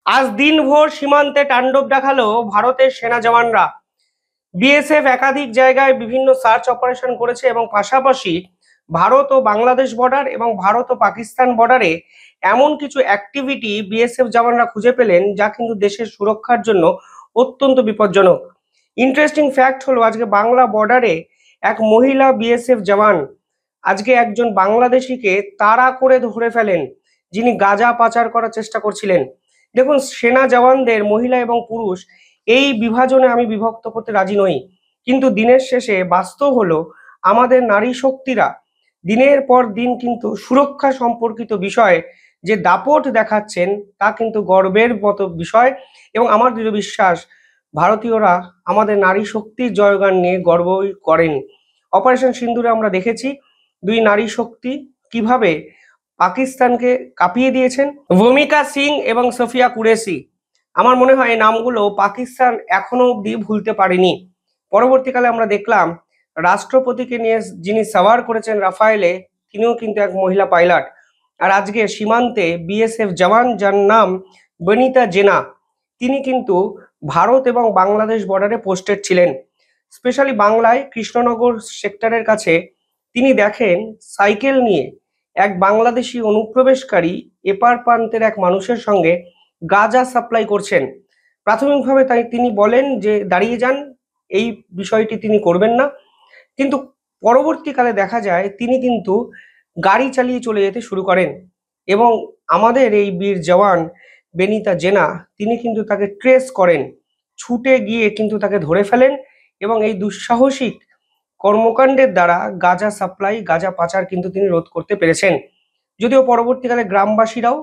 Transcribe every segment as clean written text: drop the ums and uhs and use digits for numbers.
আজ দিনভর সীমান্তে তাণ্ডব দেখালো ভারতের সেনা জওয়ানরা। বিএসএফ একাধিক জায়গায় বিভিন্ন সার্চ অপারেশন করেছে এবং পাশাপাশি ভারত ও বাংলাদেশ বর্ডার এবং ভারত ও পাকিস্তান বর্ডারে এমন কিছু অ্যাক্টিভিটি বিএসএফ জওয়ানরা খুঁজে পেলেন যা কিন্তু দেশের সুরক্ষার জন্য অত্যন্ত বিপজ্জনক। ইন্টারেস্টিং ফ্যাক্ট হলো আজকে বাংলা বর্ডারে এক মহিলা বিএসএফ জওয়ান আজকে একজন বাংলাদেশিকে তাড়া করে ধরে ফেলেন, যিনি গাঁজা পাচার করার চেষ্টা করছিলেন। দেখুন, সেনা জওয়ানদের মহিলা এবং পুরুষ এই বিভাজনে আমি বিভক্ত করতে রাজি নই, কিন্তু দিনের শেষে বাস্তব হলো আমাদের নারী শক্তিরা দিনের পর দিন কিন্তু সুরক্ষা সম্পর্কিত বিষয়ে যে দাপট দেখাচ্ছেন তা কিন্তু গর্বের মতো বিষয়। এবং আমার দৃঢ় বিশ্বাস ভারতীয়রা আমাদের নারী শক্তির জয়গান নিয়ে গর্বই করেন। অপারেশন সিন্দুরে আমরা দেখেছি দুই নারী শক্তি কিভাবে পাকিস্তানকে কাঁপিয়ে দিয়েছেন। ভূমিকা সিং এবং সফিয়া কুরেশি, আমার মনে হয় এই নামগুলো পাকিস্তান এখনো অবধি ভুলতে পারেনি। পরবর্তীকালে আমরা দেখলাম রাষ্ট্রপতিকে নিয়ে যিনি সাওয়ার করেছেন রাফায়েলে, তিনিও কিন্তু এক মহিলা পাইলট। আর আজকে সীমান্তে বিএসএফ জওয়ান যার নাম বনিতা জেনা, তিনি কিন্তু ভারত এবং বাংলাদেশ বর্ডারে পোস্টেড ছিলেন। স্পেশালি বাংলায় কৃষ্ণনগর সেক্টরের কাছে তিনি দেখেন সাইকেল নিয়ে এক বাংলাদেশি অনুপ্রবেশকারী এপার প্রান্তের এক মানুষের সঙ্গে গাঁজা সাপ্লাই করছেন। প্রাথমিকভাবে তাই তিনি বলেন যে দাঁড়িয়ে যান, এই বিষয়টি তিনি করবেন না, কিন্তু পরবর্তীকালে দেখা যায় তিনি কিন্তু গাড়ি চালিয়ে চলে যেতে শুরু করেন এবং আমাদের এই বীর জওয়ান বেনিতা জেনা তিনি কিন্তু তাকে ট্রেস করেন, ছুটে গিয়ে কিন্তু তাকে ধরে ফেলেন এবং এই দুঃসাহসিক কর্মকাণ্ডের দ্বারা গাঁজা সাপ্লাই গাঁজা পাচার কিন্তু তিনি রোধ করতে পেরেছেন। যদিও পরবর্তীকালে গ্রামবাসীরাও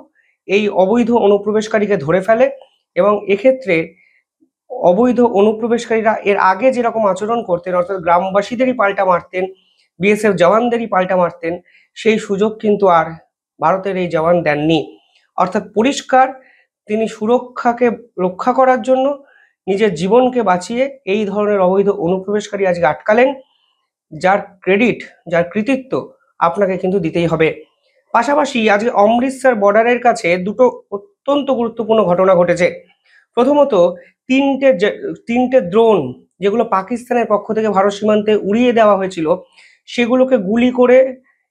এই অবৈধ অনুপ্রবেশকারীকে ধরে ফেলে এবং এক্ষেত্রে অবৈধ অনুপ্রবেশকারীরা এর আগে যেরকম আচরণ করতেন, অর্থাৎ গ্রামবাসীদেরই পাল্টা মারতেন, বিএসএফ জওয়ানদেরই পাল্টা মারতেন, সেই সুযোগ কিন্তু আর ভারতের এই জওয়ান দেননি। অর্থাৎ পরিষ্কার তিনি সুরক্ষাকে রক্ষা করার জন্য নিজের জীবনকে বাঁচিয়ে এই ধরনের অবৈধ অনুপ্রবেশকারী আজকে আটকালেন, যার ক্রেডিট, যার কৃতিত্ব আপনাকে কিন্তু দিতেই হবে। পাশাপাশি আজকে অমৃতসর বর্ডারের কাছে দুটো অত্যন্ত গুরুত্বপূর্ণ ঘটনা ঘটেছে। প্রথমত, তিনটে ড্রোন যেগুলো পাকিস্তানের পক্ষ থেকে ভারত সীমান্তে উড়িয়ে দেওয়া হয়েছিল, সেগুলোকে গুলি করে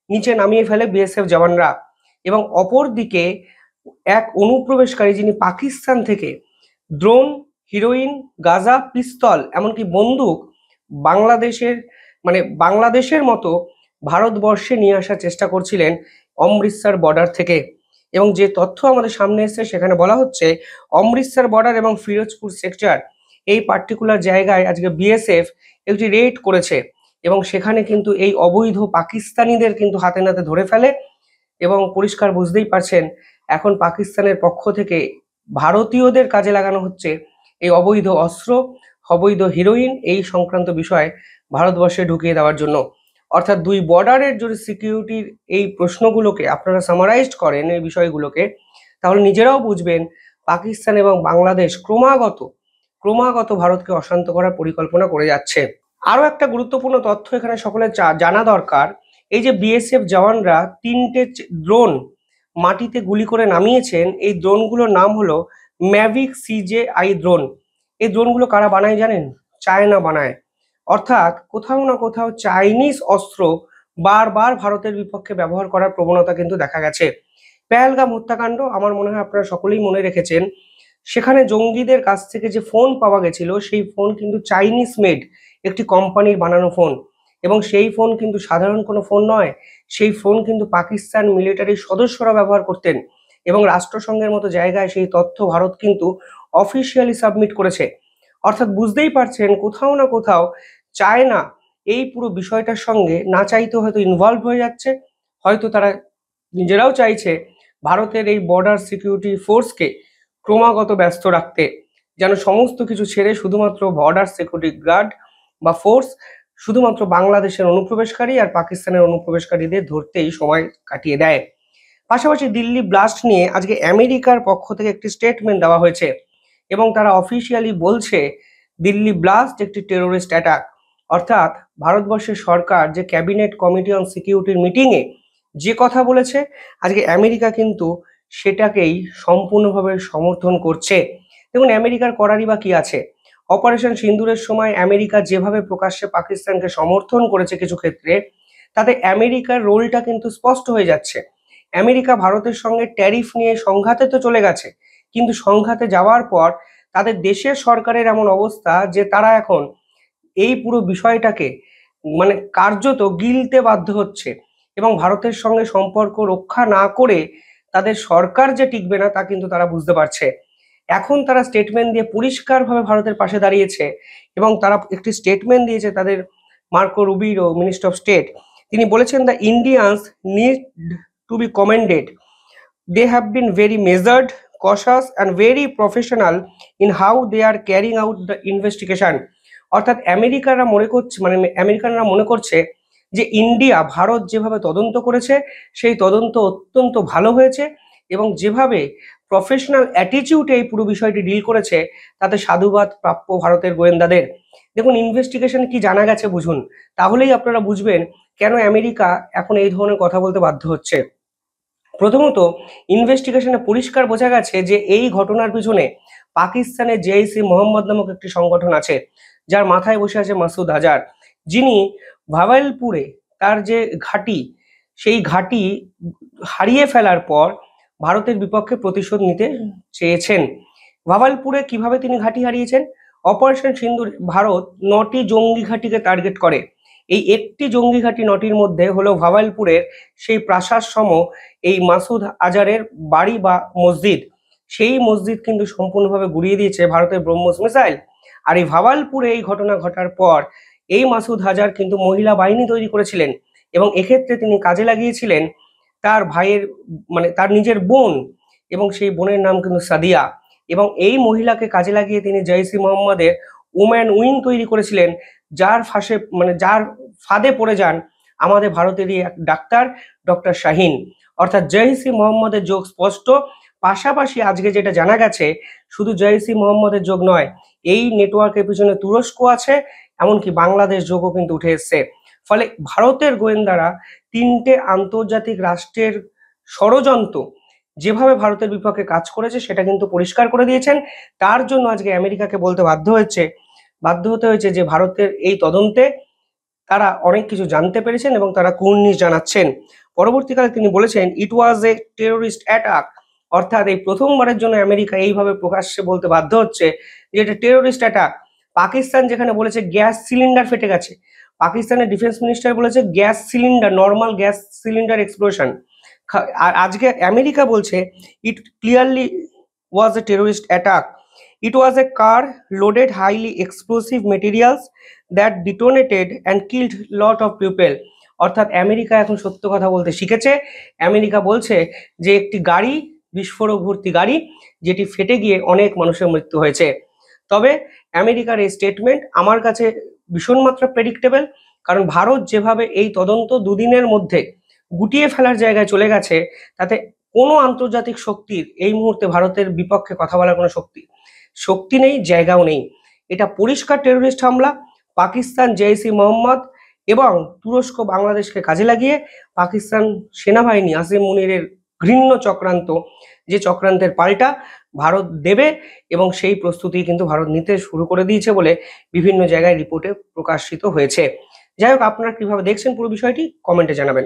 নিচে নামিয়ে ফেলে বিএসএফ জওয়ানরা। এবং অপরদিকে এক অনুপ্রবেশকারী যিনি পাকিস্তান থেকে ড্রোন, হিরোইন, গাঁজা, পিস্তল, এমনকি বন্দুক বাংলাদেশের মতো ভারতবর্ষে নিয়ে আসার চেষ্টা করছিলেন অমৃতসর বর্ডার থেকে। এবং যে তথ্য আমাদের সামনে এসেছে সেখানে বলা হচ্ছে অমৃতসর বর্ডার এবং ফিরোজপুর সেক্টর, এই পার্টিকুলার জায়গায় আজকে বিএসএফ একটি রেড করেছে এবং সেখানে কিন্তু এই অবৈধ পাকিস্তানিদের কিন্তু হাতে নাতে ধরে ফেলে। এবং পরিষ্কার বুঝতেই পারছেন এখন পাকিস্তানের পক্ষ থেকে ভারতীয়দের কাজে লাগানো হচ্ছে এই অবৈধ অস্ত্র, অবৈধ হিরোইন এই সংক্রান্ত বিষয় ভারতবর্ষে ঢুকিয়ে দেওয়ার জন্য। অর্থাৎ দুই বর্ডারের যদি সিকিউরিটির এই প্রশ্নগুলোকে আপনারা সামারাইজড করেন এই বিষয়গুলোকে, তাহলে নিজেরাও বুঝবেন পাকিস্তান এবং বাংলাদেশ ক্রমাগত ভারতকে অশান্ত করার পরিকল্পনা করে যাচ্ছে। আরো একটা গুরুত্বপূর্ণ তথ্য এখানে সকলে জানা দরকার, এই যে বিএসএফ জওয়ানরা তিনটে ড্রোন মাটিতে গুলি করে নামিয়েছেন, এই ড্রোনগুলোর নাম হলো ম্যাভিক CJ-I ড্রোন। এই ড্রোনগুলো কারা বানায় জানেন? চায়না বানায়। অর্থাৎ কোথাও না কোথাও চাইনিজ অস্ত্র বারবার ভারতের বিপক্ষে ব্যবহার করার প্রবণতা কিন্তু দেখা গেছে। পেহেলগাম হত্যাকাণ্ড আমার মনে হয় আপনারা সকলেই মনে রেখেছেন, সেখানে জঙ্গিদের কাছ থেকে যে ফোন পাওয়া গেছিল সেই ফোন কিন্তু চাইনিজ মেড একটি কোম্পানির বানানো ফোন, এবং সেই ফোন কিন্তু সাধারণ কোনো ফোন নয়, সেই ফোন কিন্তু পাকিস্তান মিলিটারির সদস্যরা ব্যবহার করতেন এবং রাষ্ট্রসংঘের মতো জায়গায় সেই তথ্য ভারত কিন্তু অফিসিয়ালি সাবমিট করেছে। অর্থাৎ বুঝতেই পারছেন কোথাও না কোথাও চায়না এই পুরো বিষয়টার সঙ্গে না চাইতে হয়তো ইনভলভ হয়ে যাচ্ছে। হয়তো তারা নিজেরাও চাইছে ভারতের এই বর্ডার সিকিউরিটি ফোর্সকে ক্রমাগত ব্যস্ত রাখতে, যেন সমস্ত কিছু ছেড়ে শুধুমাত্র বর্ডার সিকিউরিটি গার্ড বা ফোর্স শুধুমাত্র বাংলাদেশের অনুপ্রবেশকারী আর পাকিস্তানের অনুপ্রবেশকারীদের ধরতেই সময় কাটিয়ে দেয়। পাশাপাশি দিল্লি ব্লাস্ট নিয়ে আজকে আমেরিকার পক্ষ থেকে একটি স্টেটমেন্ট দেওয়া হয়েছে এবং তারা অফিসিয়ালি বলছে দিল্লি ব্লাস্ট একটি টেরোরিস্ট অ্যাটাক। অর্থাৎ ভারতবর্ষের সরকার যে ক্যাবিনেট কমিটি অন সিকিউরিটির মিটিংয়ে যে কথা বলেছে, আজকে আমেরিকা কিন্তু সেটাকেই সম্পূর্ণভাবে সমর্থন করছে। দেখুন, আমেরিকার করারই বা কি আছে? অপারেশন সিন্দুরের সময় আমেরিকা যেভাবে প্রকাশ্যে পাকিস্তানকে সমর্থন করেছে কিছু ক্ষেত্রে, তাতে আমেরিকার রোলটা কিন্তু স্পষ্ট হয়ে যাচ্ছে। আমেরিকা ভারতের সঙ্গে ট্যারিফ নিয়ে সংঘাতে তো চলে গেছে, কিন্তু সংঘাতে যাওয়ার পর তাদের দেশের সরকারের এমন অবস্থা যে তারা এখন এই পুরো বিষয়টাকে মানে কার্যত গিলতে বাধ্য হচ্ছে, এবং ভারতের সঙ্গে সম্পর্ক রক্ষা না করে তাদের সরকার যে টিকবে না তা কিন্তু তারা বুঝতে পারছে। এখন তারা স্টেটমেন্ট দিয়ে পরিষ্কারভাবে ভারতের পাশে দাঁড়িয়েছে, এবং তারা একটি স্টেটমেন্ট দিয়েছে তাদের Marco Rubio, minister of state. তিনি বলেছেন, the Indians need to be commended. They have been very measured, cautious and very professional in how they are carrying out the investigation. অর্থাৎ আমেরিকানরা মনে করছে যে ইন্ডিয়া ভারত যেভাবে তদন্ত করেছে সেই তদন্ত অত্যন্ত ভালো হয়েছে, এবং যেভাবে প্রফেশনাল অ্যাটিটিউডে এই পুরো বিষয়টি ডিল করেছে তাতে সাধুবাদ প্রাপ্য ভারতের গোয়েন্দাদের। দেখুন, ইনভেস্টিগেশন কি জানা গেছে বুঝুন, তাহলেই আপনারা বুঝবেন কেন আমেরিকা এখন এই ধরনের কথা বলতে বাধ্য হচ্ছে। প্রথমত, ইনভেস্টিগেশনে পরিষ্কার বোঝা গেছে যে এই ঘটনার পিছনে পাকিস্তানের জেইসি মোহাম্মদ নামক একটি সংগঠন আছে, যার মাথায় বসে আছে মাসুদ আজহার, যিনি ভাওয়ালপুরে তার যে ঘাঁটি, সেই ঘাঁটি হারিয়ে ফেলার পর ভারতের বিপক্ষে প্রতিশোধ নিতে চেয়েছেন। ভাওয়ালপুরে কিভাবে তিনি ঘাঁটি হারিয়েছেন? অপারেশন সিন্দুর ভারত 9টি জঙ্গি ঘাঁটিকে টার্গেট করে। এই একটি জঙ্গি ঘাঁটি 9টির মধ্যে হলো ভাওয়ালপুরের সেই প্রাসাদ সম এই মাসুদ আজহারের বাড়ি বা মসজিদ। সেই মসজিদ কিন্তু সম্পূর্ণভাবে গুড়িয়ে দিয়েছে ভারতের ব্রহ্মস মিসাইল। আর এই ভাওয়ালপুরে এই ঘটনা ঘটার পর এই মাসুদ আজহার কিন্তু মহিলা বাহিনী তৈরি করেছিলেন, এবং এক্ষেত্রে তিনি কাজে লাগিয়েছিলেন তার ভাইয়ের মানে তার নিজের বোন, এবং সেই বোনের নাম কিন্তু সাদিয়া। এবং এই মহিলাকে কাজে লাগিয়ে তিনি জৈশ-ই মোহাম্মদের ওম্যান উইং তৈরি করেছিলেন, যার ফাঁদে পড়ে যান আমাদের ভারতেরই এক ডাক্তার, ডক্টর শাহিন। অর্থাৎ জৈশ-ই মোহাম্মদের যোগ স্পষ্ট। পাশাপাশি আজকে যেটা জানা গেছে, শুধু জৈশ-ই মোহাম্মদের যোগ নয়, এই নেটওয়ার্কের পিছনে তুরস্ক আছে, এমনকি বাংলাদেশ যোগও কিন্তু উঠে এসছে। ফলে ভারতের গোয়েন্দারা 3টে আন্তর্জাতিক রাষ্ট্রের ষড়যন্ত্র যেভাবে ভারতের বিপক্ষে কাজ করেছে সেটা কিন্তু পরিষ্কার করে দিয়েছেন। তার জন্য আজকে আমেরিকাকে বলতে বাধ্য হতে হয়েছে যে ভারতের এই তদন্তে তারা অনেক কিছু জানতে পেরেছেন এবং তারা কুর্নিশ জানাচ্ছেন। পরবর্তীকালে তিনি বলেছেন, ইট ওয়াজ এ টেরোরিস্ট অ্যাটাক। অর্থাৎ এই প্রথমবারের জন্য আমেরিকা এইভাবে প্রকাশ্যে বলতে বাধ্য হচ্ছে যে এটা টেরোরিস্ট অ্যাটাক। পাকিস্তান যেখানে বলেছে গ্যাস সিলিন্ডার ফেটে গেছে, পাকিস্তানের ডিফেন্স মিনিস্টার বলেছে gas cylinder, normal gas cylinder explosion. আর আজকে আমেরিকা বলছে it clearly was a terrorist attack. It was a car loaded highly explosive materials that detonated and killed lot of people. অর্থাৎ America এখন সত্য কথা বলতে শিখেছে। আমেরিকা বলছে যে একটি গাড়ি, বিস্ফোরক ভর্তি গাড়ি, যেটি ফেটে গিয়ে অনেক মানুষের মৃত্যু হয়েছে। তবে আমেরিকার এই স্টেটমেন্ট আমার কাছে ভীষণ মাত্রা প্রেডিক্টেবল, কারণ ভারত যেভাবে এই তদন্ত দুদিনের মধ্যে গুটিয়ে ফেলার জায়গায় চলে গেছে, তাতে কোনো আন্তর্জাতিক শক্তির এই মুহূর্তে ভারতের বিপক্ষে কথা বলার কোনো শক্তি নেই, জায়গাও নেই। এটা পরিষ্কার টেরোরিস্ট হামলা। পাকিস্তান, জেইশ-ই মোহাম্মদ এবং তুরস্ক বাংলাদেশকে কাজে লাগিয়ে পাকিস্তান সেনাবাহিনী আসিম মুনিরের ঘৃণ্য চক্রান্ত, যে চক্রান্তের পাল্টা ভারত দেবে, এবং সেই প্রস্তুতি কিন্তু ভারত নিতে শুরু করে দিয়েছে বলে বিভিন্ন জায়গায় রিপোর্টে প্রকাশিত হয়েছে। যাই হোক, আপনারা কিভাবে দেখছেন পুরো বিষয়টি কমেন্টে জানাবেন।